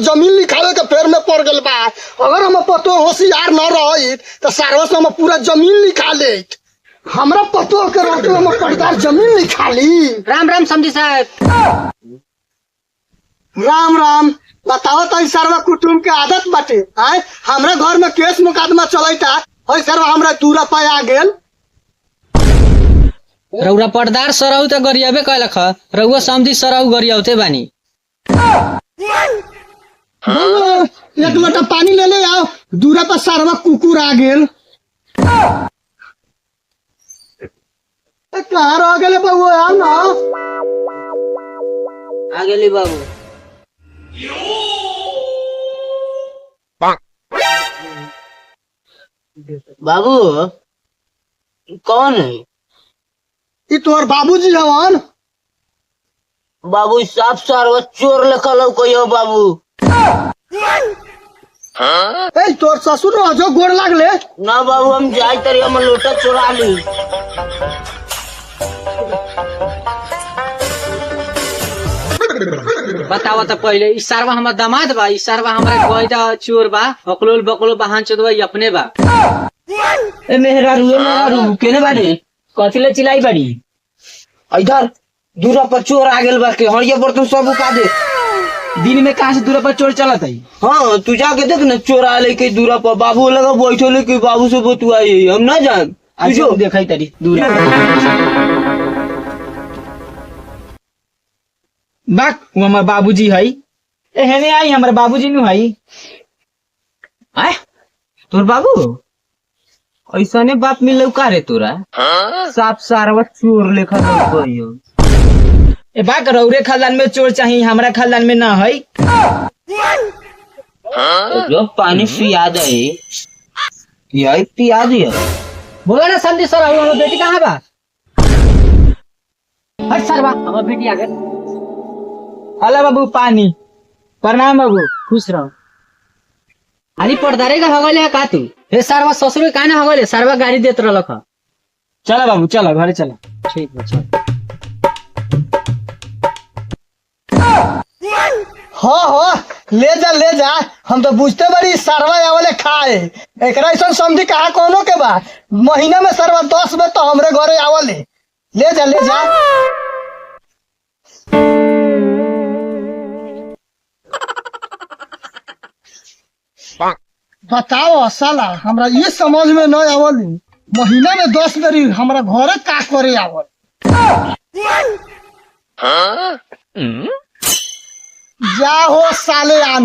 जमीन लिखावे के फेर में पड़ गल बा। अगर हम पतो होशियार न रही तो सारवस में पूरा जमीन लिखा ले। हमरा पतो के रहते हम पटदार जमीन लिखा ली। राम राम समझी साहब। राम राम। बताओ तो सरवा कुटुम्ब के आदत बाटे। आए हमरा घर में केस मुकदमा चलता है। सरवा हमरा दूरा पे आ गेल। रउरा पर्दार सरहु त गरियाबे कैलख। रउआ समझी सरहु गरियाउते बानी। एक लोटा पानी ले ले आओ। दूरा पर सरवा कुकुर आ गेल। कहाँ रह गेले बाबू यार ना आ गेली बाबू। बाबू कौन है? ये तोर बाबूजी हवन। बाबू साफ सारवा चोर लेखा लौकइयो बाबू। ए तोर ससुर जो गोड़ लागले ना बाबू हम जाई तरी हम लोटा चुरा ली। बतावा तो पहले ई सारवा हमर दामाद बा। ई सारवा हमरा गोइदा चोर बा। बकलोल बकलो बहान चोदवा ई अपने बा। ए मेहरारू केने बाड़ी? कथिले चिल्लाई बाड़ी? इधर दूरा पर चोर आ गेल बा के हड़िया बर्तन सब उका दे। दिन में कहां से दूरा पर चोर चलत है? हाँ तू जाके देख ना चोर आले के दूरा पर। बाबू लगा बैठले के बाबू से बतुआई हम ना जान। जो देखाई तरी दूरा बाक वो हमार बाबूजी है। एहने आई हमारे बाबूजी नु है। आय तोर बाबू ऐसा ने बाप मिल का रे तोरा? साफ सारवा चोर लेखा लौकइयो। ए बाक रौरे खानदान में चोर चाहिए हमरा खानदान में ना है। जो पानी पिया दे यही पिया दिया। बोला ना समझी सर हमारी बेटी कहाँ बा? हट सरवा हमारी बेटी आ गई। हला बाबू पानी। प्रणाम बाबू खुश रहो। अरे पर्दारे का हगले का तू? हे सरवा ससुर का ना हगले सरवा गाड़ी देत रहलक। चला बाबू चला घरे चला। ठीक है चल। हाँ ले जा। हम तो बुझते बड़ी सरवा आवले खाए। एकरा ऐसा समझी कहा कोनो के बा। महीना में सरवा 10 में तो हमरे घरे आवले। ले जा। बताओ साला हमरा ये समझ में न आवली। महीना में 10 बेरी हमरा घरे का करे आवल। जा हो साले आन।